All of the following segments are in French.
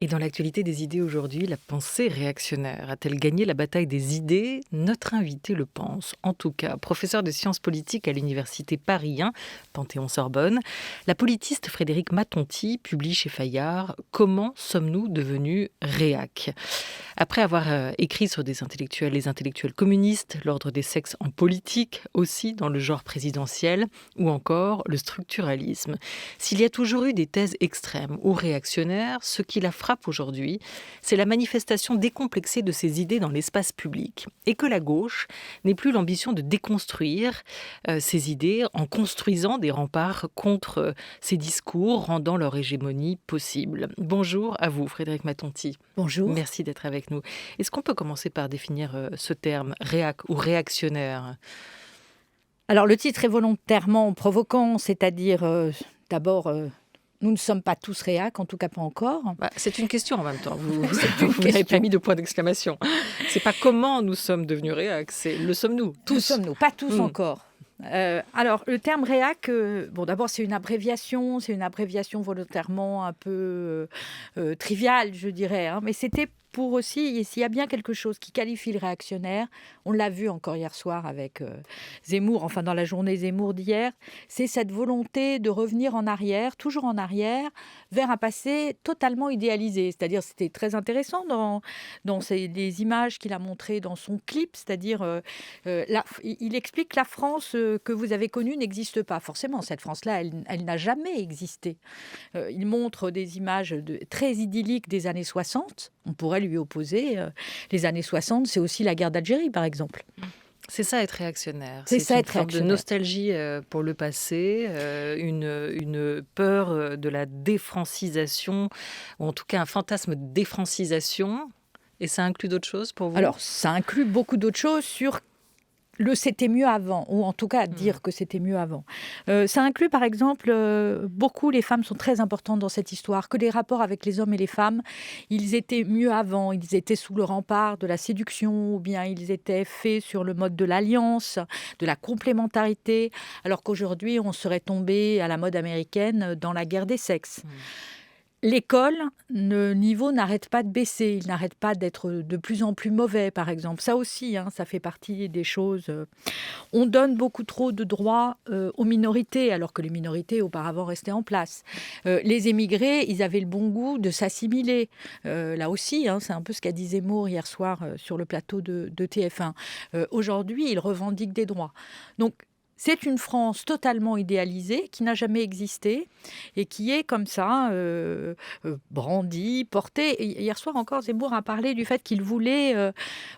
Et dans l'actualité des idées aujourd'hui, la pensée réactionnaire a-t-elle gagné la bataille des idées? Notre invité le pense. En tout cas, professeur de sciences politiques à l'université Paris 1, Panthéon-Sorbonne, la politiste Frédérique Matonti publie chez Fayard Comment sommes-nous devenus réac? Après avoir écrit sur des intellectuels, les intellectuels communistes, l'ordre des sexes en politique, aussi dans le genre présidentiel, ou encore le structuralisme. S'il y a toujours eu des thèses extrêmes ou réactionnaires, ce qui la frappe aujourd'hui, c'est la manifestation décomplexée de ces idées dans l'espace public. Et que la gauche n'ait plus l'ambition de déconstruire ces idées en construisant des remparts contre ces discours, rendant leur hégémonie possible. Bonjour à vous, Frédérique Matonti. Bonjour. Merci d'être avec nous. Est-ce qu'on peut commencer par définir ce terme, réac ou réactionnaire? Alors le titre est volontairement provoquant, c'est-à-dire d'abord, nous ne sommes pas tous réacs, en tout cas pas encore. C'est une question en même temps. Vous C'est une vous n'avez pas question. mis de point d'exclamation. C'est pas comment nous sommes devenus réacs, c'est le sommes-nous, tous. Nous sommes-nous, pas tous Mm. encore. Alors le terme réac, d'abord c'est une abréviation volontairement un peu triviale, je dirais, hein, mais c'était pour aussi, et s'il y a bien quelque chose qui qualifie le réactionnaire, on l'a vu encore hier soir avec Zemmour, enfin dans la journée Zemmour d'hier, c'est cette volonté de revenir en arrière, toujours en arrière, vers un passé totalement idéalisé. C'est-à-dire, c'était très intéressant dans les images qu'il a montrées dans son clip, c'est-à-dire, il explique que la France que vous avez connue n'existe pas. Forcément, cette France-là, elle n'a jamais existé. Il montre des images très idylliques des années 60. On pourrait lui opposer les années 60, c'est aussi la guerre d'Algérie, par exemple. C'est ça être réactionnaire. C'est ça une être forme de réactionnaire. nostalgie pour le passé, une peur de la défrancisation, ou en tout cas un fantasme de défrancisation. Et ça inclut d'autres choses pour vous? Alors, ça inclut beaucoup d'autres choses sur le c'était mieux avant, ou en tout cas dire que c'était mieux avant. Ça inclut par exemple, beaucoup, les femmes sont très importantes dans cette histoire, que les rapports avec les hommes et les femmes, ils étaient mieux avant, ils étaient sous le rempart de la séduction, ou bien ils étaient faits sur le mode de l'alliance, de la complémentarité, alors qu'aujourd'hui on serait tombé à la mode américaine dans la guerre des sexes. L'école, le niveau n'arrête pas de baisser, il n'arrête pas d'être de plus en plus mauvais, par exemple. Ça aussi, hein, ça fait partie des choses. On donne beaucoup trop de droits aux minorités, alors que les minorités auparavant restaient en place. Les émigrés, ils avaient le bon goût de s'assimiler. Là aussi, hein, c'est un peu ce qu'a dit Zemmour hier soir sur le plateau de TF1. Aujourd'hui, ils revendiquent des droits. Donc, c'est une France totalement idéalisée qui n'a jamais existé et qui est comme ça, brandie, portée. Et hier soir encore, Zemmour a parlé du fait qu'il voulait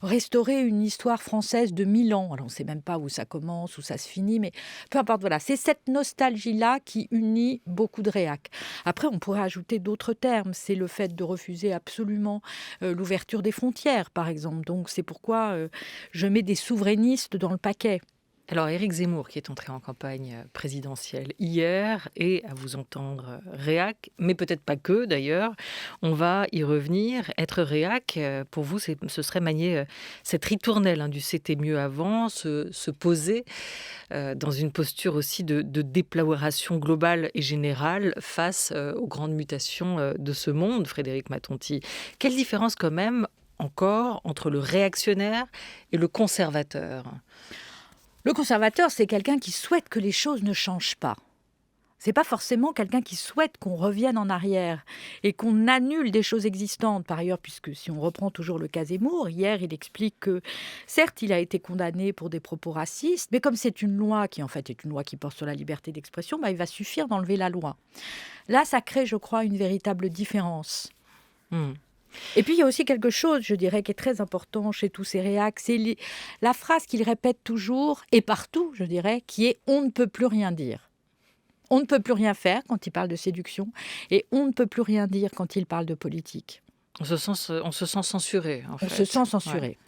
restaurer une histoire française de 1000 ans. Alors on ne sait même pas où ça commence, où ça se finit, mais peu importe, voilà. C'est cette nostalgie-là qui unit beaucoup de réacs. Après, on pourrait ajouter d'autres termes. C'est le fait de refuser absolument l'ouverture des frontières, par exemple. Donc c'est pourquoi je mets des souverainistes dans le paquet. Alors, Éric Zemmour, qui est entré en campagne présidentielle hier, et à vous entendre réac, mais peut-être pas que d'ailleurs, on va y revenir. Être réac, pour vous, ce serait manier cette ritournelle du c'était mieux avant, se poser dans une posture aussi de déploration globale et générale face aux grandes mutations de ce monde, Frédérique Matonti. Quelle différence quand même encore entre le réactionnaire et le conservateur? Le conservateur, c'est quelqu'un qui souhaite que les choses ne changent pas. C'est pas forcément quelqu'un qui souhaite qu'on revienne en arrière et qu'on annule des choses existantes. Par ailleurs, puisque si on reprend toujours le cas Zemmour, hier, il explique que certes, il a été condamné pour des propos racistes, mais comme c'est une loi qui en fait est une loi qui porte sur la liberté d'expression, il va suffire d'enlever la loi. Là, ça crée, je crois, une véritable différence. Et puis, il y a aussi quelque chose, je dirais, qui est très important chez tous ces réacs, c'est la phrase qu'il répète toujours, et partout, je dirais, qui est « on ne peut plus rien dire ». On ne peut plus rien faire quand il parle de séduction, et on ne peut plus rien dire quand il parle de politique. On se sent censuré, en On se fait. sent Ouais. censuré.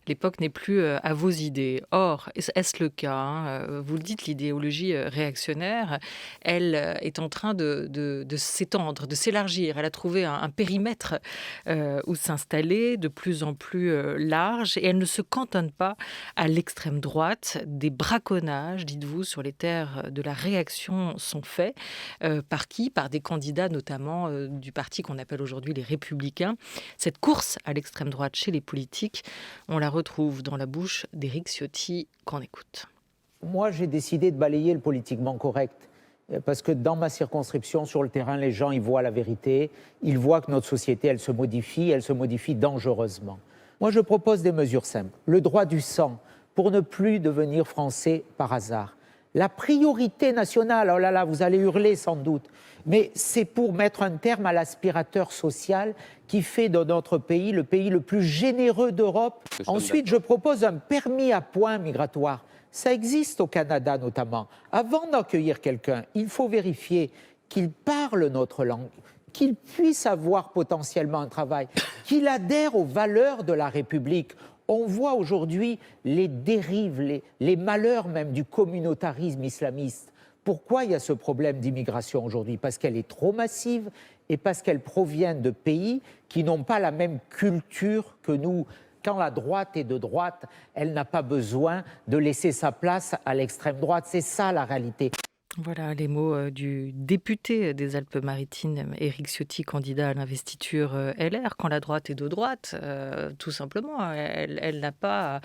L'époque n'est plus à vos idées. Or, est-ce le cas, hein? Vous le dites, l'idéologie réactionnaire, elle est en train de s'étendre, de s'élargir. Elle a trouvé un périmètre où s'installer de plus en plus large et elle ne se cantonne pas à l'extrême droite. Des braconnages, dites-vous, sur les terres de la réaction sont faits. Par qui? Par des candidats notamment du parti qu'on appelle aujourd'hui les Républicains. Cette course à l'extrême droite chez les politiques, on la retrouve dans la bouche d'Éric Ciotti, qu'on écoute. Moi, j'ai décidé de balayer le politiquement correct. Parce que dans ma circonscription, sur le terrain, les gens, ils voient la vérité. Ils voient que notre société, elle se modifie dangereusement. Moi, je propose des mesures simples. Le droit du sang, pour ne plus devenir français par hasard. La priorité nationale, oh là là, vous allez hurler sans doute, mais c'est pour mettre un terme à l'aspirateur social qui fait de notre pays le pays le plus généreux d'Europe. Ensuite, je propose un permis à points migratoire. Ça existe au Canada notamment. Avant d'accueillir quelqu'un, il faut vérifier qu'il parle notre langue, qu'il puisse avoir potentiellement un travail, qu'il adhère aux valeurs de la République. On voit aujourd'hui les dérives, les malheurs même du communautarisme islamiste. Pourquoi il y a ce problème d'immigration aujourd'hui? Parce qu'elle est trop massive et parce qu'elle provient de pays qui n'ont pas la même culture que nous. Quand la droite est de droite, elle n'a pas besoin de laisser sa place à l'extrême droite. C'est ça la réalité. Voilà les mots du député des Alpes-Maritimes, Éric Ciotti, candidat à l'investiture LR. Quand la droite est de droite, tout simplement, elle n'a pas,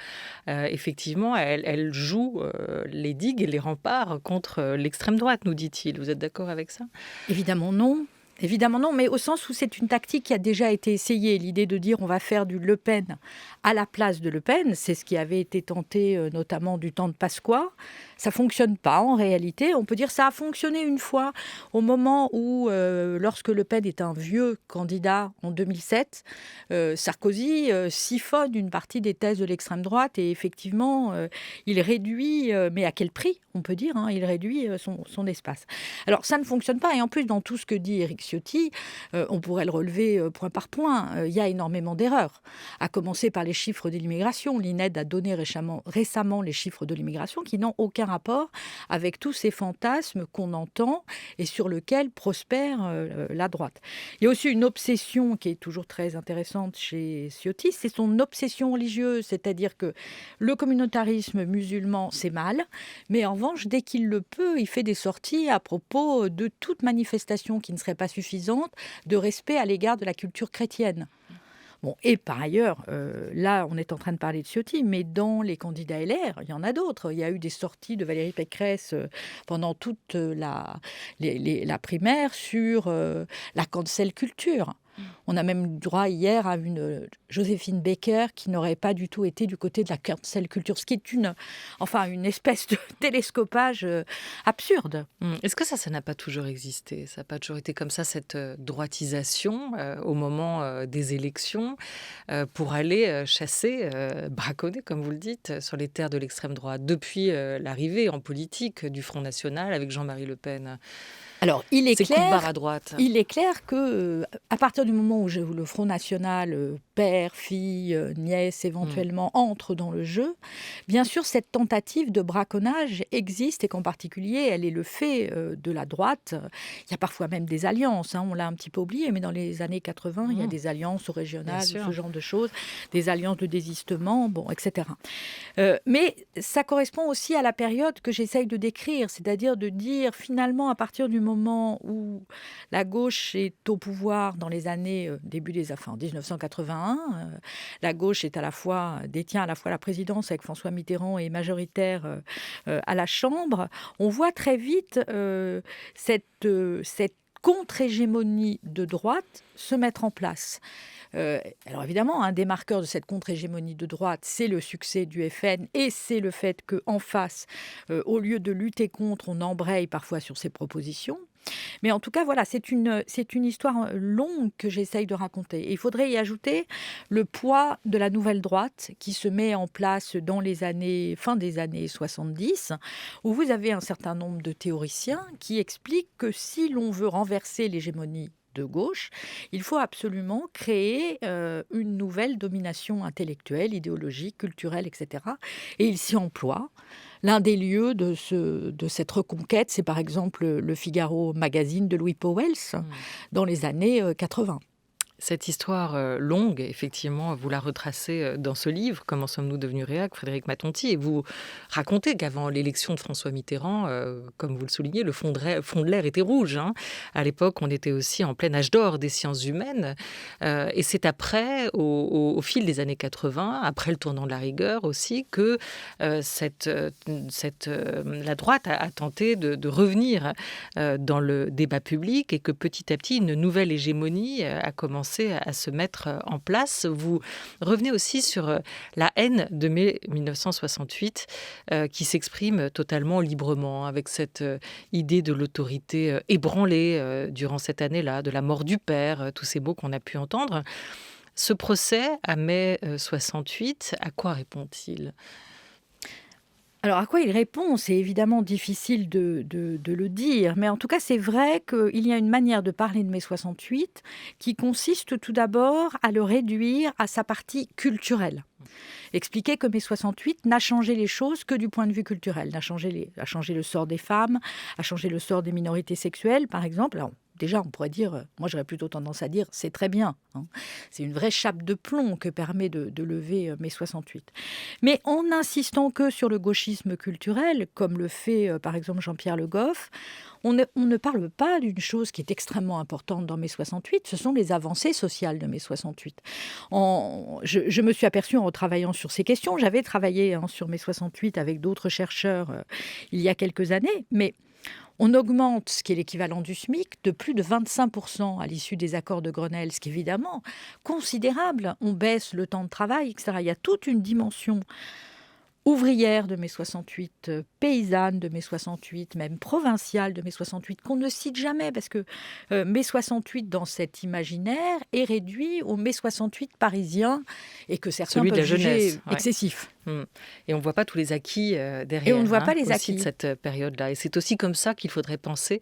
effectivement, elle joue les digues et les remparts contre l'extrême droite, nous dit-il. Vous êtes d'accord avec ça? Évidemment non. Évidemment non, mais au sens où c'est une tactique qui a déjà été essayée. L'idée de dire on va faire du Le Pen à la place de Le Pen, c'est ce qui avait été tenté notamment du temps de Pasqua. Ça ne fonctionne pas en réalité. On peut dire que ça a fonctionné une fois au moment où, lorsque Le Pen est un vieux candidat en 2007, Sarkozy siphonne une partie des thèses de l'extrême droite et effectivement, il réduit, mais à quel prix on peut dire, hein, il réduit son espace. Alors ça ne fonctionne pas et en plus dans tout ce que dit Éric Ciotti, on pourrait le relever point par point, il y a énormément d'erreurs, à commencer par les chiffres de l'immigration. L'INED a donné récemment les chiffres de l'immigration qui n'ont aucun rapport avec tous ces fantasmes qu'on entend et sur lesquels prospère la droite. Il y a aussi une obsession qui est toujours très intéressante chez Ciotti, c'est son obsession religieuse, c'est-à-dire que le communautarisme musulman, c'est mal, mais en revanche, dès qu'il le peut, il fait des sorties à propos de toute manifestation qui ne serait pas suffisante de respect à l'égard de la culture chrétienne. Bon, et par ailleurs, là, on est en train de parler de Ciotti, mais dans les candidats LR, il y en a d'autres. Il y a eu des sorties de Valérie Pécresse pendant toute la primaire sur la cancel culture. On a même eu droit hier à une Joséphine Baker qui n'aurait pas du tout été du côté de la cancel culture, ce qui est une espèce de télescopage absurde. Est-ce que ça n'a pas toujours existé? Ça n'a pas toujours été comme ça, cette droitisation au moment des élections pour aller chasser, braconner, comme vous le dites, sur les terres de l'extrême droite, depuis l'arrivée en politique du Front National avec Jean-Marie Le Pen? Alors, il est Ces coups de barre à droite. Il est clair que à partir du moment où le Front National, père, fille, nièce, éventuellement, entre dans le jeu, bien sûr, cette tentative de braconnage existe et qu'en particulier, elle est le fait de la droite. Il y a parfois même des alliances, hein, on l'a un petit peu oublié, mais dans les années 80, il y a des alliances au régional, ce genre de choses, des alliances de désistement, bon, etc. Mais ça correspond aussi à la période que j'essaye de décrire, c'est-à-dire de dire finalement à partir du moment où la gauche est au pouvoir dans les années en 1981, la gauche est détient à la fois la présidence avec François Mitterrand et majoritaire à la Chambre, on voit très vite cette contre-hégémonie de droite se mettre en place. Alors évidemment, un des marqueurs de cette contre-hégémonie de droite, c'est le succès du FN et c'est le fait qu'en face, au lieu de lutter contre, on embraye parfois sur ses propositions. Mais en tout cas, voilà, c'est une histoire longue que j'essaye de raconter. Et il faudrait y ajouter le poids de la nouvelle droite qui se met en place dans fin des années 70, où vous avez un certain nombre de théoriciens qui expliquent que si l'on veut renverser l'hégémonie de gauche, il faut absolument créer une nouvelle domination intellectuelle, idéologique, culturelle, etc. Et il s'y emploie. L'un des lieux de cette reconquête, c'est par exemple le Figaro Magazine de Louis Pauwels dans les années 80. Cette histoire longue, effectivement, vous la retracez dans ce livre, Comment sommes-nous devenus réac, Frédéric Matonti, et vous racontez qu'avant l'élection de François Mitterrand, comme vous le soulignez, le fond de l'air était rouge. À l'époque, on était aussi en plein âge d'or des sciences humaines. Et c'est après, au fil des années 80, après le tournant de la rigueur aussi, que la droite a tenté de revenir dans le débat public et que petit à petit, une nouvelle hégémonie a commencé à se mettre en place. Vous revenez aussi sur la haine de mai 1968 qui s'exprime totalement librement avec cette idée de l'autorité ébranlée durant cette année-là, de la mort du père, tous ces mots qu'on a pu entendre. Ce procès à mai 68, à quoi répond-il ? Alors, à quoi il répond? C'est évidemment difficile de le dire, mais en tout cas, c'est vrai qu'il y a une manière de parler de mai 68 qui consiste tout d'abord à le réduire à sa partie culturelle. Expliquer que mai 68 n'a changé les choses que du point de vue culturel, a changé le sort des femmes, a changé le sort des minorités sexuelles, par exemple. Alors, déjà, on pourrait dire, moi j'aurais plutôt tendance à dire, c'est très bien. C'est une vraie chape de plomb que permet de lever mai 68. Mais en insistant que sur le gauchisme culturel, comme le fait par exemple Jean-Pierre Le Goff, on ne parle pas d'une chose qui est extrêmement importante dans mai 68, ce sont les avancées sociales de mai 68. Je me suis aperçue en retravaillant sur ces questions, j'avais travaillé sur mai 68 avec d'autres chercheurs il y a quelques années, mais on augmente ce qui est l'équivalent du SMIC de plus de 25% à l'issue des accords de Grenelle, ce qui est évidemment considérable. On baisse le temps de travail, etc. Il y a toute une dimension ouvrière de mai 68, paysanne de mai 68, même provinciale de mai 68, qu'on ne cite jamais, parce que mai 68, dans cet imaginaire, est réduit au mai 68 parisien, et que certains peuvent juger excessif. Et on ne voit pas tous les acquis derrière. Et on ne voit pas les acquis de cette période-là. Et c'est aussi comme ça qu'il faudrait penser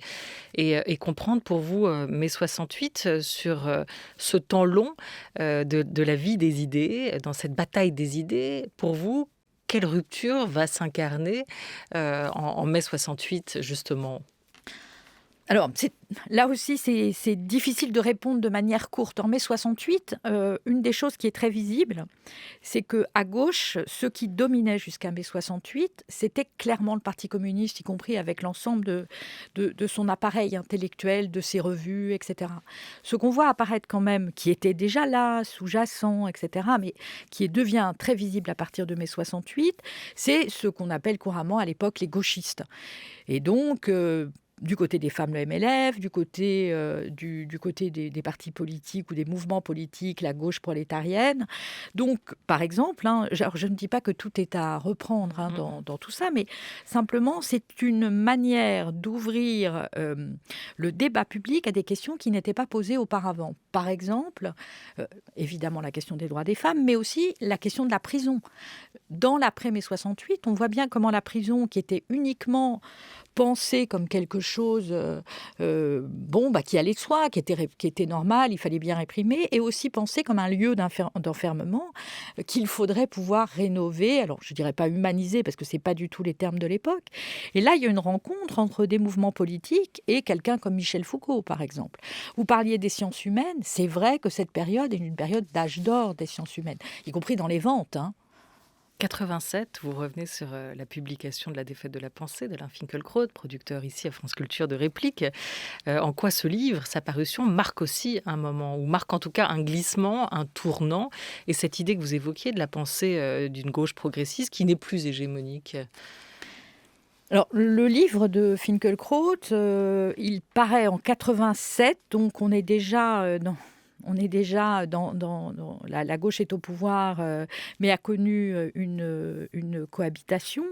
et comprendre pour vous mai 68 sur ce temps long de la vie des idées, dans cette bataille des idées. Pour vous, quelle rupture va s'incarner en mai 68, justement ? Alors, là aussi, c'est difficile de répondre de manière courte. En mai 68, une des choses qui est très visible, c'est qu'à gauche, ce qui dominait jusqu'à mai 68, c'était clairement le Parti communiste, y compris avec l'ensemble de son appareil intellectuel, de ses revues, etc. Ce qu'on voit apparaître quand même, qui était déjà là, sous-jacent, etc., mais qui devient très visible à partir de mai 68, c'est ce qu'on appelle couramment à l'époque les gauchistes. Et donc du côté des femmes, le MLF, du côté des partis politiques ou des mouvements politiques, la gauche prolétarienne. Donc, par exemple, je ne dis pas que tout est à reprendre dans tout ça, mais simplement, c'est une manière d'ouvrir le débat public à des questions qui n'étaient pas posées auparavant. Par exemple, évidemment, la question des droits des femmes, mais aussi la question de la prison. Dans l'après-mai 68, on voit bien comment la prison, qui était uniquement pensée comme quelque chose qui allait de soi, qui était normal, il fallait bien réprimer, et aussi pensée comme un lieu d'enfermement qu'il faudrait pouvoir rénover. Alors, je ne dirais pas humaniser, parce que ce n'est pas du tout les termes de l'époque. Et là, il y a une rencontre entre des mouvements politiques et quelqu'un comme Michel Foucault, par exemple. Vous parliez des sciences humaines, c'est vrai que cette période est une période d'âge d'or des sciences humaines, y compris dans les ventes, 87, vous revenez sur la publication de La défaite de la pensée d'Alain Finkielkraut, producteur ici à France Culture de Réplique. En quoi ce livre, sa parution, marque aussi un moment, ou marque en tout cas un glissement, un tournant, et cette idée que vous évoquiez de la pensée d'une gauche progressiste qui n'est plus hégémonique. Alors, le livre de Finkielkraut, il paraît en 87, donc on est déjà On est déjà la gauche est au pouvoir, mais a connu une cohabitation.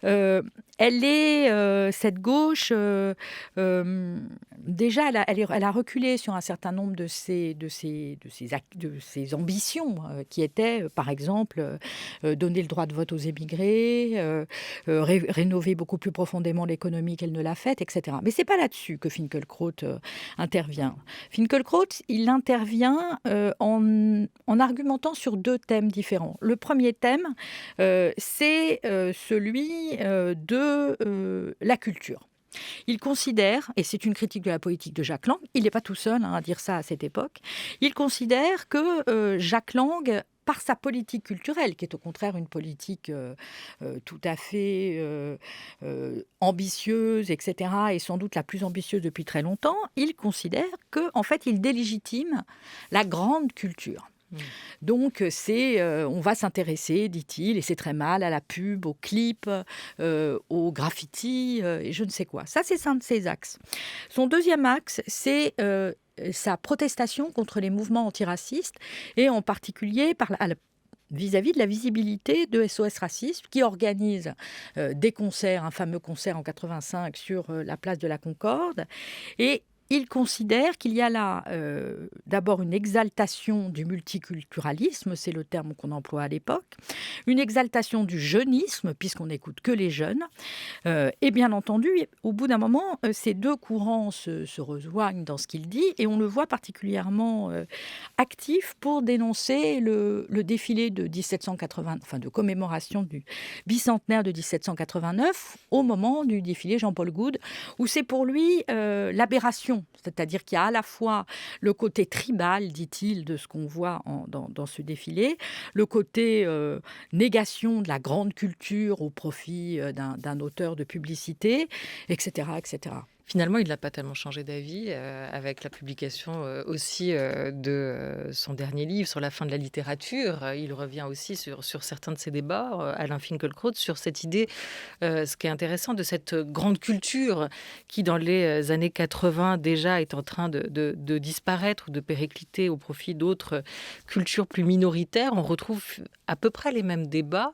Cette gauche, déjà, elle a reculé sur un certain nombre de ses ambitions, qui étaient, par exemple, donner le droit de vote aux émigrés, rénover beaucoup plus profondément l'économie qu'elle ne l'a faite, etc. Mais c'est pas là-dessus que Finkielkraut intervient. Finkielkraut, il intervient en argumentant sur 2 thèmes différents. Le premier thème, c'est celui de la culture. Il considère, et c'est une critique de la politique de Jack Lang, il n'est pas tout seul à dire ça à cette époque, il considère que Jack Lang, par sa politique culturelle, qui est au contraire une politique tout à fait ambitieuse, etc., et sans doute la plus ambitieuse depuis très longtemps, il considère qu'en fait, il délégitime la grande culture. Donc, on va s'intéresser, dit-il, et c'est très mal, à la pub, aux clips, aux graffitis, et je ne sais quoi. Ça, c'est un de ses axes. Son deuxième axe, c'est sa protestation contre les mouvements antiracistes, et en particulier vis-à-vis de la visibilité de SOS Racisme, qui organise des concerts, un fameux concert en 85 sur la place de la Concorde, et il considère qu'il y a là d'abord une exaltation du multiculturalisme, c'est le terme qu'on emploie à l'époque, une exaltation du jeunisme, puisqu'on n'écoute que les jeunes. Et bien entendu, au bout d'un moment, ces 2 courants se rejoignent dans ce qu'il dit, et on le voit particulièrement actif pour dénoncer le défilé de 1780, enfin de commémoration du bicentenaire de 1789, au moment du défilé Jean-Paul Goude, où c'est pour lui l'aberration. C'est-à-dire qu'il y a à la fois le côté tribal, dit-il, de ce qu'on voit dans ce défilé, le côté négation de la grande culture au profit d'un auteur de publicité, etc., etc. Finalement, il n'a pas tellement changé d'avis avec la publication aussi de son dernier livre sur la fin de la littérature. Il revient aussi sur certains de ses débats, Alain Finkielkraut, sur cette idée, ce qui est intéressant, de cette grande culture qui, dans les années 80, déjà est en train de disparaître ou de péricliter au profit d'autres cultures plus minoritaires. On retrouve à peu près les mêmes débats,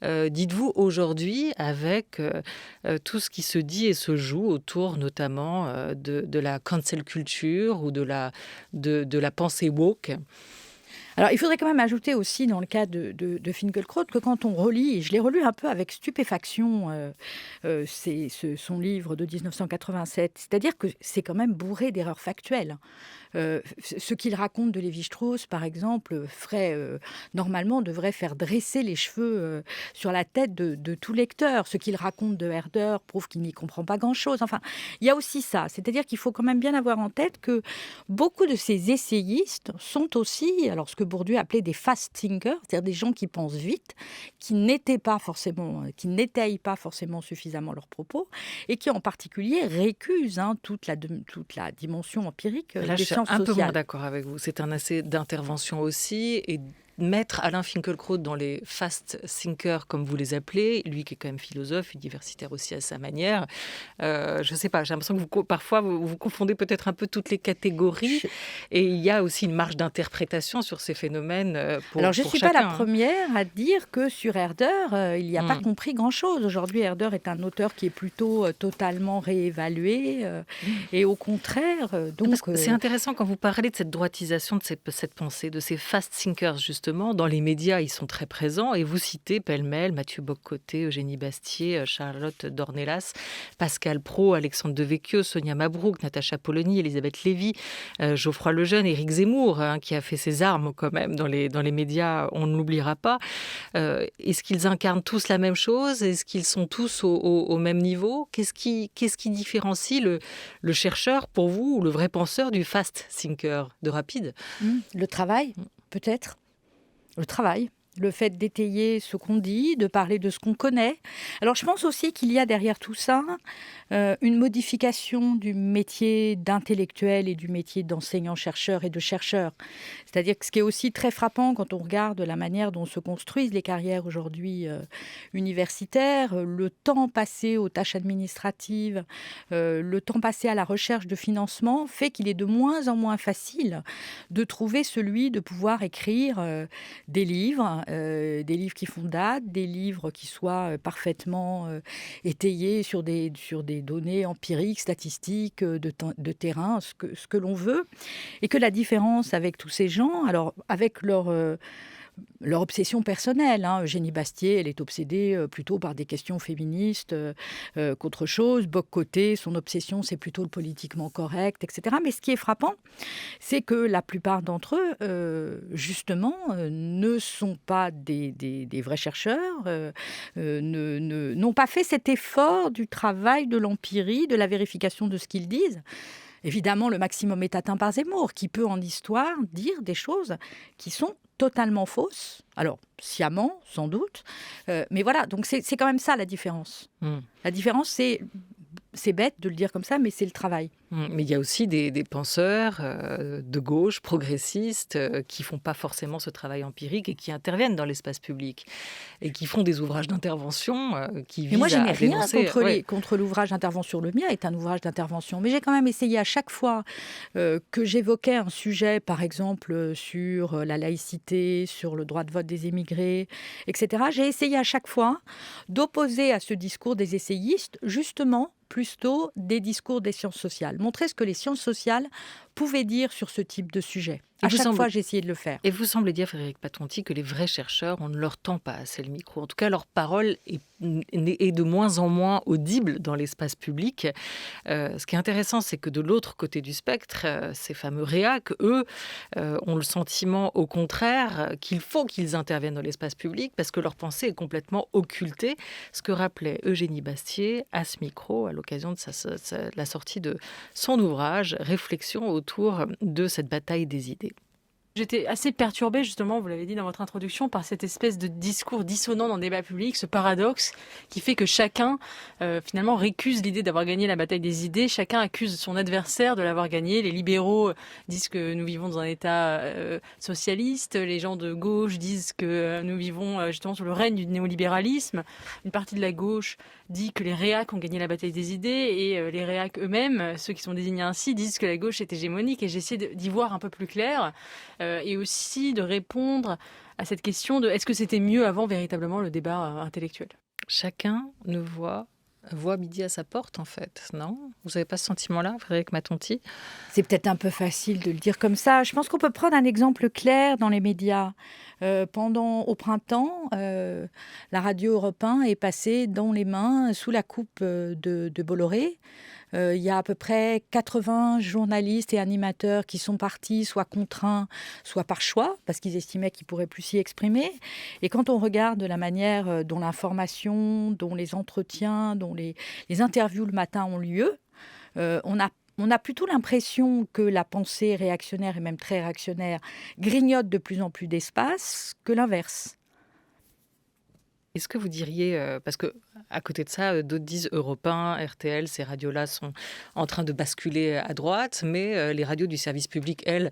dites-vous, aujourd'hui, avec tout ce qui se dit et se joue autour notamment de la cancel culture ou de la pensée woke. Alors, il faudrait quand même ajouter aussi, dans le cas de Finkielkraut, que quand on relit, et je l'ai relu un peu avec stupéfaction, son livre de 1987, c'est-à-dire que c'est quand même bourré d'erreurs factuelles. Ce qu'il raconte de Lévi-Strauss, par exemple, normalement devrait faire dresser les cheveux sur la tête de tout lecteur. Ce qu'il raconte de Herder prouve qu'il n'y comprend pas grand-chose. Enfin, il y a aussi ça. C'est-à-dire qu'il faut quand même bien avoir en tête que beaucoup de ces essayistes sont aussi, alors ce que Bourdieu appelait des fast thinkers, c'est-à-dire des gens qui pensent vite, qui n'étayent pas forcément suffisamment leurs propos, et qui en particulier récusent toute la dimension empirique des sciences un peu moins sociales. d'accord avec vous. C'est un assez d'intervention aussi, et mettre Alain Finkielkraut dans les fast thinkers, comme vous les appelez, lui qui est quand même philosophe, universitaire aussi à sa manière, je ne sais pas, j'ai l'impression que parfois vous confondez peut-être un peu toutes les catégories, et il y a aussi une marge d'interprétation sur ces phénomènes pour chacun. Alors je ne suis pas la première à dire que sur Herder, il n'y a pas compris grand-chose. Aujourd'hui, Herder est un auteur qui est plutôt totalement réévalué, et au contraire... C'est intéressant quand vous parlez de cette droitisation de cette pensée, de ces fast thinkers, justement. Dans les médias, ils sont très présents, et vous citez pêle-mêle Mathieu Bock-Côté, Eugénie Bastier, Charlotte Dornelas, Pascal Praud, Alexandre Devecchio, Sonia Mabrouk, Natacha Polony, Elisabeth Lévy, Geoffroy Lejeune, Éric Zemmour, qui a fait ses armes quand même dans les médias, on ne l'oubliera pas. Est-ce qu'ils incarnent tous la même chose? Est-ce qu'ils sont tous au même niveau? Qu'est-ce qui différencie le chercheur, pour vous, ou le vrai penseur du fast thinker, de rapide? Le travail, peut-être. Le travail. le fait d'étayer ce qu'on dit, de parler de ce qu'on connaît. Alors je pense aussi qu'il y a derrière tout ça une modification du métier d'intellectuel et du métier d'enseignant-chercheur et de chercheur. C'est-à-dire que ce qui est aussi très frappant quand on regarde la manière dont se construisent les carrières aujourd'hui universitaires, le temps passé aux tâches administratives, le temps passé à la recherche de financement fait qu'il est de moins en moins facile de trouver celui de pouvoir écrire des livres qui font date, des livres qui soient parfaitement étayés sur des données empiriques, statistiques, de terrain, ce que l'on veut. Et que la différence avec tous ces gens, alors avec leur obsession personnelle. Eugénie Bastier, elle est obsédée plutôt par des questions féministes qu'autre chose. Bock-Côté, son obsession, c'est plutôt le politiquement correct, etc. Mais ce qui est frappant, c'est que la plupart d'entre eux, justement, ne sont pas des vrais chercheurs, n'ont pas fait cet effort du travail de l'empirie, de la vérification de ce qu'ils disent. Évidemment, le maximum est atteint par Zemmour, qui peut en histoire dire des choses qui sont totalement fausses. Alors, sciemment, sans doute. Mais voilà, donc c'est quand même ça la différence. La différence, c'est bête de le dire comme ça, mais c'est le travail. Mais il y a aussi des penseurs de gauche, progressistes, qui font pas forcément ce travail empirique et qui interviennent dans l'espace public et qui font des ouvrages d'intervention qui visent à dénoncer. Mais moi, je n'ai rien contre l'ouvrage d'intervention. Le mien est un ouvrage d'intervention. Mais j'ai quand même essayé à chaque fois que j'évoquais un sujet, par exemple, sur la laïcité, sur le droit de vote des émigrés, etc. J'ai essayé à chaque fois d'opposer à ce discours des essayistes, justement, plutôt des discours des sciences sociales. Montrer ce que les sciences sociales pouvaient dire sur ce type de sujet. À chaque fois, j'ai essayé de le faire. Et vous semblez dire, Frédéric Patonti, que les vrais chercheurs, on ne leur tend pas assez le micro. En tout cas, leur parole est de moins en moins audible dans l'espace public. Ce qui est intéressant, c'est que de l'autre côté du spectre, ces fameux réacs, eux, ont le sentiment, au contraire, qu'il faut qu'ils interviennent dans l'espace public parce que leur pensée est complètement occultée. Ce que rappelait Eugénie Bastier à ce micro à l'occasion de la sortie de son ouvrage « Réflexion autour de cette bataille des idées ». J'étais assez perturbée, justement, vous l'avez dit dans votre introduction, par cette espèce de discours dissonant dans le débat public, ce paradoxe qui fait que chacun, finalement, récuse l'idée d'avoir gagné la bataille des idées. Chacun accuse son adversaire de l'avoir gagné. Les libéraux disent que nous vivons dans un État socialiste. Les gens de gauche disent que nous vivons justement sous le règne du néolibéralisme. Une partie de la gauche dit que les réacs ont gagné la bataille des idées et les réacs eux-mêmes, ceux qui sont désignés ainsi, disent que la gauche est hégémonique. Et j'essaie d'y voir un peu plus clair. Et aussi de répondre à cette question de est-ce que c'était mieux avant véritablement le débat intellectuel ? Chacun ne voit midi à sa porte, en fait, non ? Vous n'avez pas ce sentiment-là, Frédéric Patonti ? C'est peut-être un peu facile de le dire comme ça. Je pense qu'on peut prendre un exemple clair dans les médias. Au printemps, la radio Europe 1 est passée dans les mains, sous la coupe de Bolloré. Il y a à peu près 80 journalistes et animateurs qui sont partis, soit contraints, soit par choix, parce qu'ils estimaient qu'ils ne pourraient plus s'y exprimer. Et quand on regarde la manière dont l'information, dont les entretiens, dont les interviews le matin ont lieu, on a plutôt l'impression que la pensée réactionnaire, et même très réactionnaire, grignote de plus en plus d'espace que l'inverse. Est-ce que vous diriez, parce que à côté de ça, d'autres disent Europe 1, RTL, ces radios-là sont en train de basculer à droite, mais les radios du service public, elles,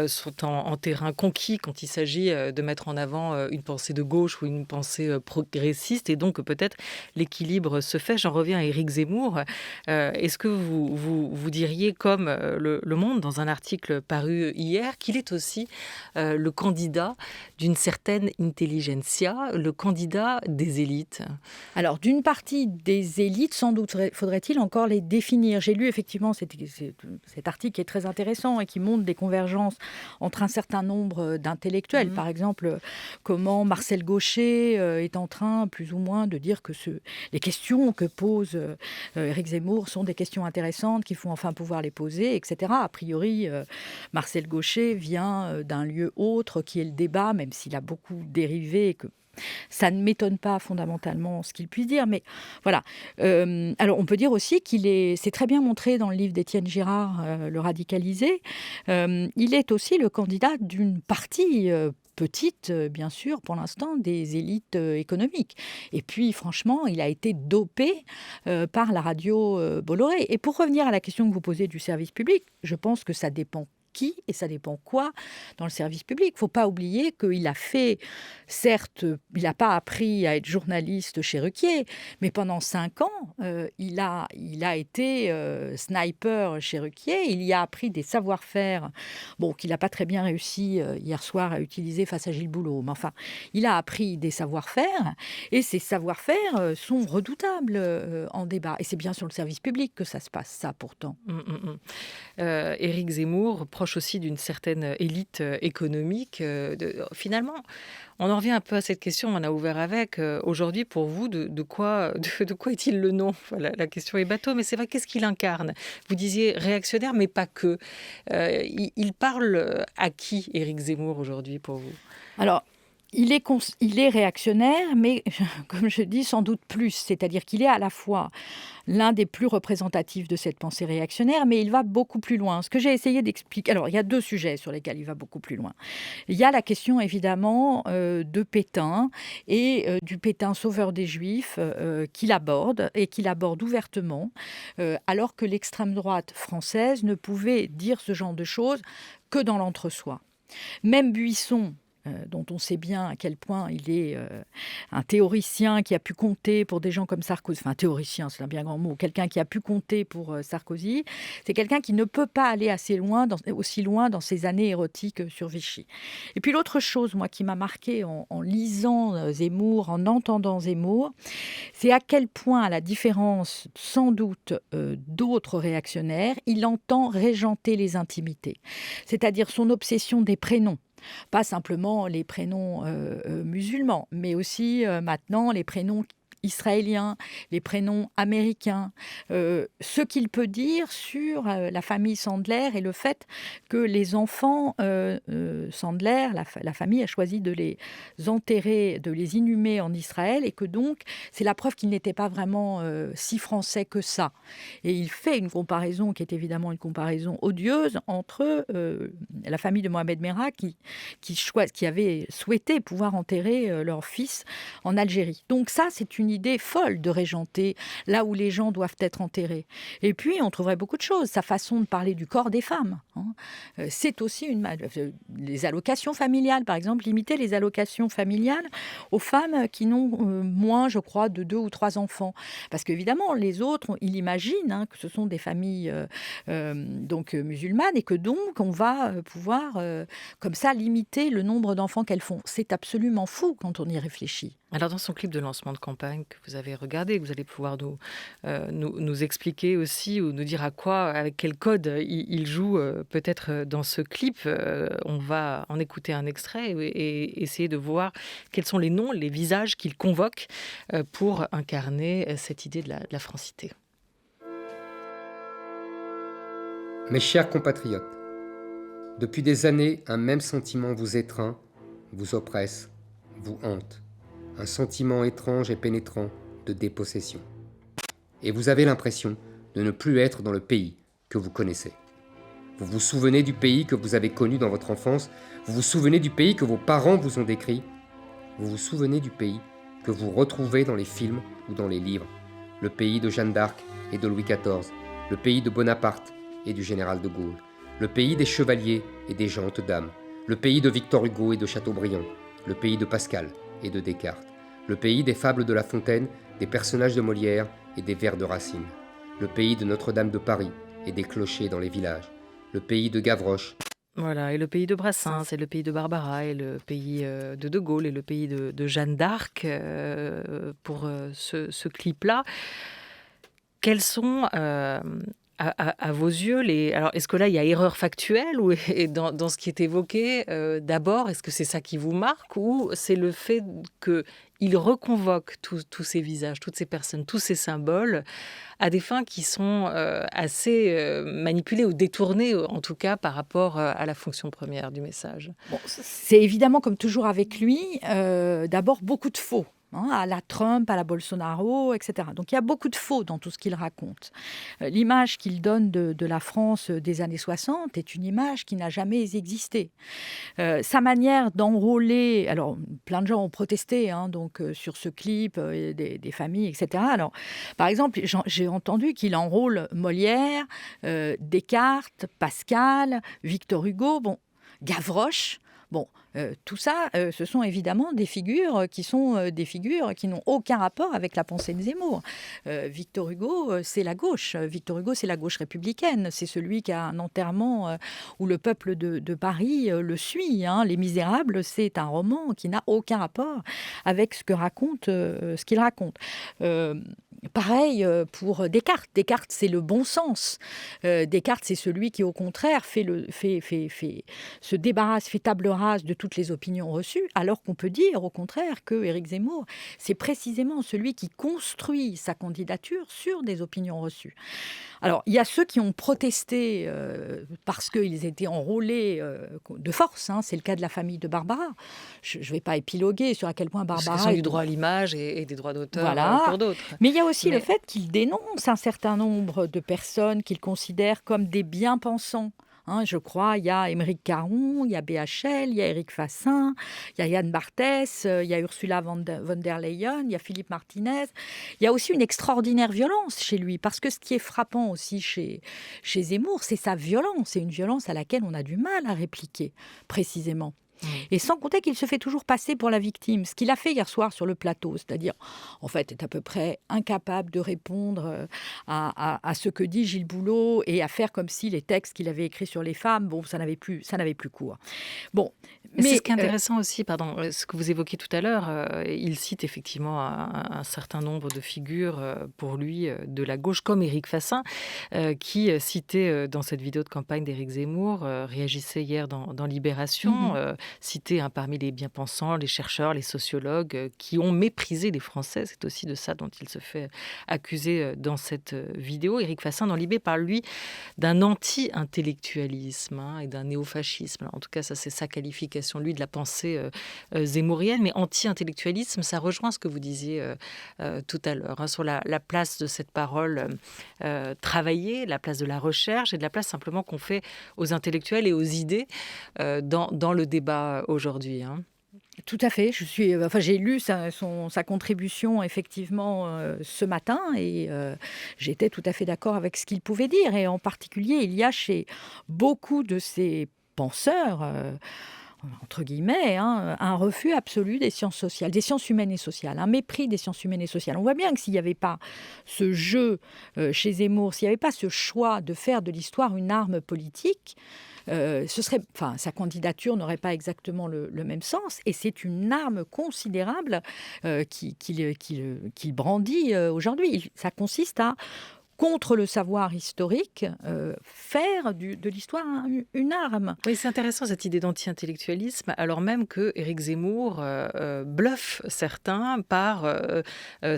sont en terrain conquis quand il s'agit de mettre en avant une pensée de gauche ou une pensée progressiste, et donc peut-être l'équilibre se fait. J'en reviens à Éric Zemmour. Est-ce que vous diriez, comme Le Monde, dans un article paru hier, qu'il est aussi le candidat d'une certaine intelligentsia, le candidat des élites ? Alors, d'une partie des élites, sans doute faudrait-il encore les définir. J'ai lu effectivement cet article qui est très intéressant et qui montre des convergences entre un certain nombre d'intellectuels. Par exemple, comment Marcel Gauchet est en train, plus ou moins, de dire que les questions que pose Éric Zemmour sont des questions intéressantes, qu'il faut enfin pouvoir les poser, etc. A priori, Marcel Gauchet vient d'un lieu autre qui est le débat, même s'il a beaucoup dérivé et que ça ne m'étonne pas fondamentalement ce qu'il puisse dire, mais voilà. Alors, on peut dire aussi c'est très bien montré dans le livre d'Étienne Girard, Le radicalisé, il est aussi le candidat d'une partie petite, bien sûr, pour l'instant, des élites économiques. Et puis, franchement, il a été dopé par la radio Bolloré. Et pour revenir à la question que vous posez du service public, je pense que ça dépend qui et ça dépend quoi dans le service public. Il ne faut pas oublier qu'il a fait, certes, il n'a pas appris à être journaliste chez Ruquier, mais pendant 5 ans, il a été sniper chez Ruquier. Il y a appris des savoir-faire, qu'il n'a pas très bien réussi hier soir à utiliser face à Gilles Boulot. Mais enfin, il a appris des savoir-faire et ces savoir-faire sont redoutables en débat. Et c'est bien sur le service public que ça se passe, ça pourtant. Éric Zemmour, proche aussi d'une certaine élite économique. Finalement, on en revient un peu à cette question, on a ouvert avec. Aujourd'hui, pour vous, de quoi est-il le nom ? Voilà, la question est bateau, mais c'est vrai, qu'est-ce qu'il incarne ? Vous disiez réactionnaire, mais pas que. Il parle à qui, Éric Zemmour, aujourd'hui, pour vous ? Alors, il est réactionnaire, mais comme je dis, sans doute plus. C'est-à-dire qu'il est à la fois l'un des plus représentatifs de cette pensée réactionnaire, mais il va beaucoup plus loin. Ce que j'ai essayé d'expliquer... Alors, il y a 2 sujets sur lesquels il va beaucoup plus loin. Il y a la question, évidemment, de Pétain et du Pétain sauveur des Juifs qu'il aborde, et qu'il aborde ouvertement, alors que l'extrême droite française ne pouvait dire ce genre de choses que dans l'entre-soi. Même Buisson, dont on sait bien à quel point il est un théoricien qui a pu compter pour des gens comme Sarkozy, enfin théoricien c'est un bien grand mot, quelqu'un qui a pu compter pour Sarkozy, c'est quelqu'un qui ne peut pas aller aussi loin dans ses années érotiques sur Vichy. Et puis l'autre chose, moi, qui m'a marquée en lisant Zemmour, en entendant Zemmour, c'est à quel point, à la différence sans doute d'autres réactionnaires, il entend régenter les intimités, c'est-à-dire son obsession des prénoms. Pas simplement les prénoms musulmans, mais aussi maintenant les prénoms israéliens, les prénoms américains, ce qu'il peut dire sur la famille Sandler et le fait que les enfants Sandler, la famille a choisi de les enterrer, de les inhumer en Israël, et que donc c'est la preuve qu'il n'était pas vraiment si français que ça. Et il fait une comparaison qui est évidemment une comparaison odieuse entre la famille de Mohamed Merah qui avait souhaité pouvoir enterrer leur fils en Algérie. Donc ça, c'est une idée folle de régenter là où les gens doivent être enterrés. Et puis, on trouverait beaucoup de choses. Sa façon de parler du corps des femmes, c'est aussi les allocations familiales, par exemple, limiter les allocations familiales aux femmes qui n'ont moins, je crois, de 2 ou 3 enfants. Parce qu'évidemment, les autres, il imagine que ce sont des familles musulmanes et que donc on va pouvoir comme ça limiter le nombre d'enfants qu'elles font. C'est absolument fou quand on y réfléchit. Alors, dans son clip de lancement de campagne que vous avez regardé, que vous allez pouvoir nous expliquer aussi, ou nous dire avec quel code il joue peut-être dans ce clip, on va en écouter un extrait et essayer de voir quels sont les noms, les visages qu'il convoque pour incarner cette idée de la francité. Mes chers compatriotes, depuis des années, un même sentiment vous étreint, vous oppresse, vous hante. Un sentiment étrange et pénétrant de dépossession. Et vous avez l'impression de ne plus être dans le pays que vous connaissez. Vous vous souvenez du pays que vous avez connu dans votre enfance, vous vous souvenez du pays que vos parents vous ont décrit, vous vous souvenez du pays que vous retrouvez dans les films ou dans les livres, le pays de Jeanne d'Arc et de Louis XIV, le pays de Bonaparte et du général de Gaulle, le pays des chevaliers et des gentes dames, le pays de Victor Hugo et de Chateaubriand, le pays de Pascal et de Descartes, le pays des fables de La Fontaine, des personnages de Molière et des vers de Racine, le pays de Notre-Dame de Paris et des clochers dans les villages, le pays de Gavroche. Voilà, et le pays de Brassens, et le pays de Barbara, et le pays de Gaulle, et le pays de Jeanne d'Arc, pour ce clip-là. Quels sont... À vos yeux, alors est-ce que là il y a erreur factuelle ou dans ce qui est évoqué d'abord, est-ce que c'est ça qui vous marque ou c'est le fait qu'il reconvoque tous ces visages, toutes ces personnes, tous ces symboles à des fins qui sont assez manipulées ou détournées en tout cas par rapport à la fonction première du message? C'est évidemment comme toujours avec lui, d'abord beaucoup de faux. à la Trump, à la Bolsonaro, etc. Donc il y a beaucoup de faux dans tout ce qu'il raconte. L'image qu'il donne de la France des années 60 est une image qui n'a jamais existé. Sa manière d'enrôler, alors plein de gens ont protesté sur ce clip, des familles, etc. Alors, par exemple, j'ai entendu qu'il enrôle Molière, Descartes, Pascal, Victor Hugo, Gavroche. Tout ça, ce sont évidemment des figures qui n'ont aucun rapport avec la pensée de Zemmour. Victor Hugo, c'est la gauche. Victor Hugo, c'est la gauche républicaine. C'est celui qui a un enterrement où le peuple de Paris le suit. Les Misérables, c'est un roman qui n'a aucun rapport avec ce qu'il raconte. Pareil pour Descartes. Descartes, c'est le bon sens. Descartes, c'est celui qui, au contraire, se débarrasse, fait table rase de toutes les opinions reçues, alors qu'on peut dire, au contraire, que Éric Zemmour, c'est précisément celui qui construit sa candidature sur des opinions reçues. Alors, il y a ceux qui ont protesté parce qu'ils étaient enrôlés de force. C'est le cas de la famille de Barbara. Je ne vais pas épiloguer sur à quel point Barbara... Parce qu'ils ont du droit à l'image et des droits d'auteur pour d'autres. Mais il y a aussi le fait qu'il dénonce un certain nombre de personnes qu'il considère comme des bien-pensants. Je crois, il y a Émeric Caron, il y a BHL, il y a Éric Fassin, il y a Yann Barthès, il y a Ursula von der Leyen, il y a Philippe Martinez. Il y a aussi une extraordinaire violence chez lui, parce que ce qui est frappant aussi chez Zemmour, c'est sa violence. C'est une violence à laquelle on a du mal à répliquer, précisément. Et sans compter qu'il se fait toujours passer pour la victime. Ce qu'il a fait hier soir sur le plateau, c'est-à-dire, en fait, est à peu près incapable de répondre à ce que dit Gilles Boulot et à faire comme si les textes qu'il avait écrits sur les femmes, ça n'avait plus cours. Mais c'est ce qui est intéressant aussi, ce que vous évoquiez tout à l'heure, il cite effectivement un certain nombre de figures pour lui de la gauche, comme Éric Fassin, qui citait dans cette vidéo de campagne d'Éric Zemmour, réagissait hier dans Libération, cité parmi les bien-pensants, les chercheurs, les sociologues qui ont méprisé les Français. C'est aussi de ça dont il se fait accuser dans cette vidéo. Éric Fassin, dans Libé, parle, lui, d'un anti-intellectualisme et d'un néofascisme. Alors, en tout cas, ça, c'est sa qualification, lui, de la pensée zemmourienne. Mais anti-intellectualisme, ça rejoint ce que vous disiez tout à l'heure, sur la place de cette parole travaillée, la place de la recherche et de la place simplement qu'on fait aux intellectuels et aux idées dans le débat aujourd'hui. Tout à fait. J'ai lu sa contribution effectivement ce matin et j'étais tout à fait d'accord avec ce qu'il pouvait dire. Et en particulier, il y a chez beaucoup de ces penseurs, entre guillemets, un refus absolu des sciences sociales, des sciences humaines et sociales, un mépris des sciences humaines et sociales. On voit bien que s'il n'y avait pas ce jeu chez Zemmour, s'il n'y avait pas ce choix de faire de l'histoire une arme politique, sa candidature n'aurait pas exactement le même sens, et c'est une arme considérable qu'il brandit aujourd'hui. Ça consiste à, contre le savoir historique, faire de l'histoire une arme. Oui, c'est intéressant cette idée d'anti-intellectualisme, alors même que Éric Zemmour bluffe certains par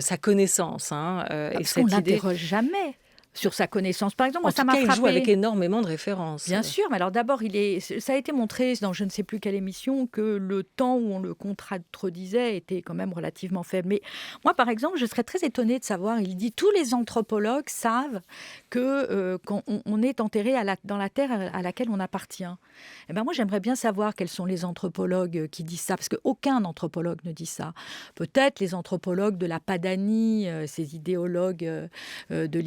sa connaissance. Parce qu'on n'interroge jamais sur sa connaissance. Par exemple, ça m'a frappé. Il joue avec énormément de références. Bien sûr, mais alors d'abord, ça a été montré dans je ne sais plus quelle émission que le temps où on le contredisait était quand même relativement faible. Mais moi, par exemple, je serais très étonnée de savoir, il dit, tous les anthropologues savent que quand on est enterré dans la terre à laquelle on appartient. Eh ben moi, j'aimerais bien savoir quels sont les anthropologues qui disent ça, parce qu'aucun anthropologue ne dit ça. Peut-être les anthropologues de la Padanie, ces idéologues de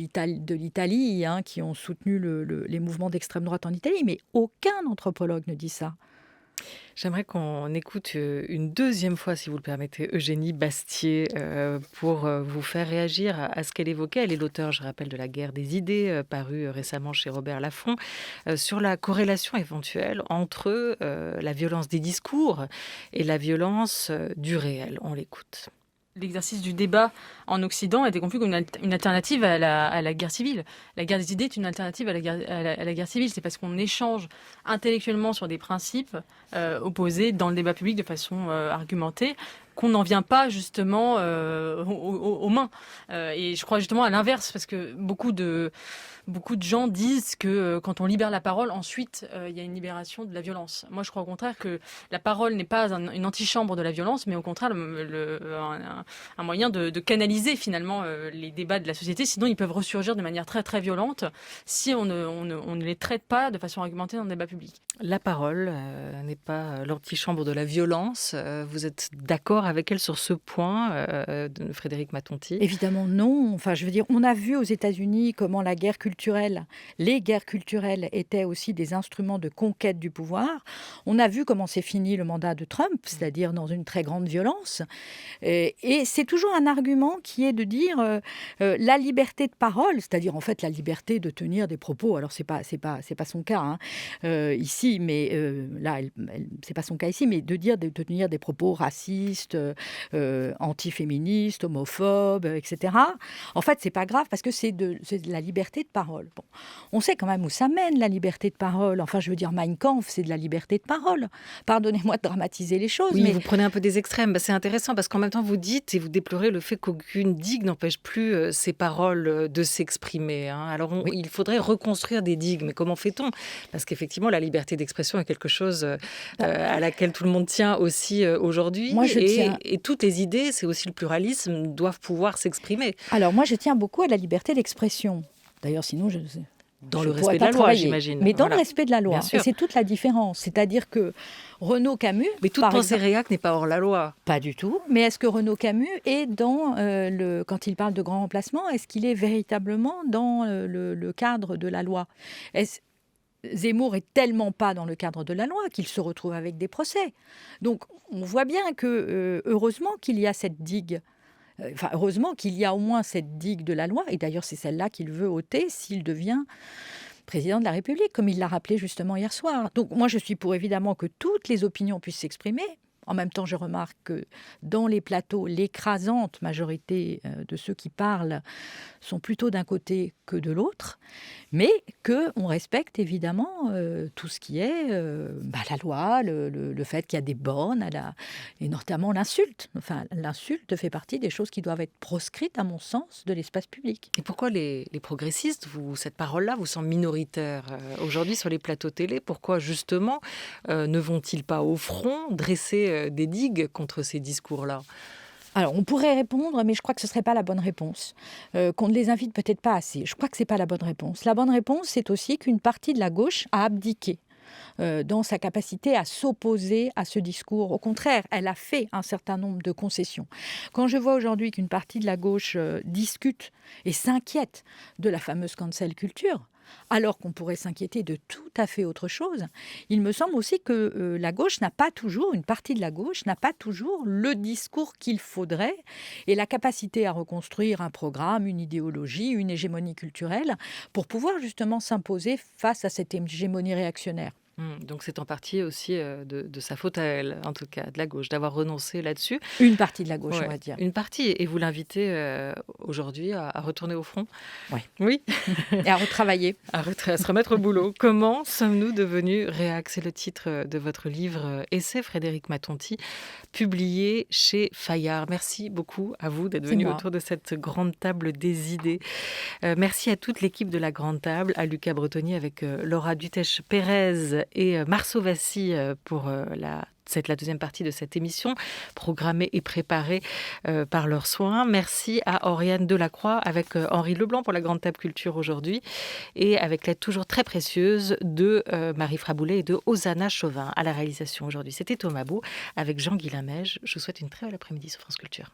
l'Italie, qui ont soutenu les mouvements d'extrême droite en Italie, mais aucun anthropologue ne dit ça. J'aimerais qu'on écoute une deuxième fois, si vous le permettez, Eugénie Bastier, pour vous faire réagir à ce qu'elle évoquait. Elle est l'auteure, je rappelle, de La guerre des idées, paru récemment chez Robert Laffont, sur la corrélation éventuelle entre la violence des discours et la violence du réel. On l'écoute. L'exercice du débat en Occident a été compris comme une alternative à la guerre civile. La guerre des idées est une alternative à la guerre civile. C'est parce qu'on échange intellectuellement sur des principes opposés dans le débat public de façon argumentée qu'on n'en vient pas justement aux mains. Et je crois justement à l'inverse, parce que beaucoup de beaucoup de gens disent que quand on libère la parole, ensuite, il y a une libération de la violence. Moi, je crois au contraire que la parole n'est pas une antichambre de la violence, mais au contraire un moyen de canaliser finalement les débats de la société. Sinon, ils peuvent ressurgir de manière très très violente si on ne les traite pas de façon argumentée dans le débat public. La parole n'est pas l'antichambre de la violence. Vous êtes d'accord avec elle sur ce point, Frédérique Matonti? Évidemment non. Enfin, je veux dire, on a vu aux États-Unis comment les guerres culturelles étaient aussi des instruments de conquête du pouvoir. On a vu comment s'est fini le mandat de Trump, c'est-à-dire dans une très grande violence. Et c'est toujours un argument qui est de dire la liberté de parole, c'est-à-dire en fait la liberté de tenir des propos. Alors c'est pas son cas ici, mais là c'est pas son cas ici, mais de tenir des propos racistes, antiféministes, homophobes, etc. En fait, c'est pas grave parce que c'est de la liberté de parole. Bon. On sait quand même où ça mène, la liberté de parole. Enfin, je veux dire, Mein Kampf, c'est de la liberté de parole. Pardonnez-moi de dramatiser les choses. Oui, mais vous prenez un peu des extrêmes. C'est intéressant parce qu'en même temps, vous dites et vous déplorez le fait qu'aucune digue n'empêche plus ces paroles de s'exprimer. Alors, il faudrait reconstruire des digues. Mais comment fait-on? Parce qu'effectivement, la liberté d'expression est quelque chose à laquelle tout le monde tient aussi aujourd'hui. Moi, et toutes les idées, c'est aussi le pluralisme, doivent pouvoir s'exprimer. Alors, moi, je tiens beaucoup à la liberté d'expression. D'ailleurs, sinon, dans le respect de la loi, j'imagine. Mais dans le respect de la loi. Et c'est toute la différence. C'est-à-dire que Renaud Camus... Mais toute pensée réac n'est pas hors la loi. Pas du tout. Mais est-ce que Renaud Camus est dans quand il parle de grand remplacement, est-ce qu'il est véritablement dans le cadre de la loi? Zemmour est tellement pas dans le cadre de la loi qu'il se retrouve avec des procès. Donc, on voit bien que, heureusement qu'il y a cette digue. Heureusement qu'il y a au moins cette digue de la loi, et d'ailleurs c'est celle-là qu'il veut ôter s'il devient président de la République, comme il l'a rappelé justement hier soir. Donc moi je suis pour évidemment que toutes les opinions puissent s'exprimer. En même temps, je remarque que dans les plateaux, l'écrasante majorité de ceux qui parlent sont plutôt d'un côté que de l'autre, mais qu'on respecte évidemment tout ce qui est la loi, le fait qu'il y a des bornes, et notamment l'insulte. Enfin, l'insulte fait partie des choses qui doivent être proscrites, à mon sens, de l'espace public. Et pourquoi les progressistes, cette parole-là vous semble minoritaire aujourd'hui sur les plateaux télé? Pourquoi justement ne vont-ils pas au front dresser des digues contre ces discours-là? Alors, on pourrait répondre, mais je crois que ce ne serait pas la bonne réponse. Qu'on ne les invite peut-être pas assez. Je crois que ce n'est pas la bonne réponse. La bonne réponse, c'est aussi qu'une partie de la gauche a abdiqué dans sa capacité à s'opposer à ce discours. Au contraire, elle a fait un certain nombre de concessions. Quand je vois aujourd'hui qu'une partie de la gauche discute et s'inquiète de la fameuse cancel culture, alors qu'on pourrait s'inquiéter de tout à fait autre chose, il me semble aussi que une partie de la gauche n'a pas toujours le discours qu'il faudrait et la capacité à reconstruire un programme, une idéologie, une hégémonie culturelle pour pouvoir justement s'imposer face à cette hégémonie réactionnaire. Donc c'est en partie aussi de sa faute à elle, en tout cas, de la gauche, d'avoir renoncé là-dessus. Une partie de la gauche, on va dire. Une partie. Et vous l'invitez aujourd'hui à retourner au front? Oui. Et à retravailler. À se remettre au boulot. Comment sommes-nous devenus réac? C'est le titre de votre livre Essai, Frédérique Matonti, publié chez Fayard. Merci beaucoup à vous d'être venu autour de cette grande table des idées. Merci à toute l'équipe de la grande table, à Lucas Bretonnier avec Laura Dutèche-Pérez et Marceau Vassy pour la deuxième partie de cette émission, programmée et préparée par leurs soins. Merci à Oriane Delacroix avec Henri Leblanc pour la Grande Table Culture aujourd'hui et avec l'aide toujours très précieuse de Marie Fraboulet et de Hosanna Chauvin à la réalisation aujourd'hui. C'était Thomas Beau avec Jean-Guy Lamège. Je vous souhaite une très belle après-midi sur France Culture.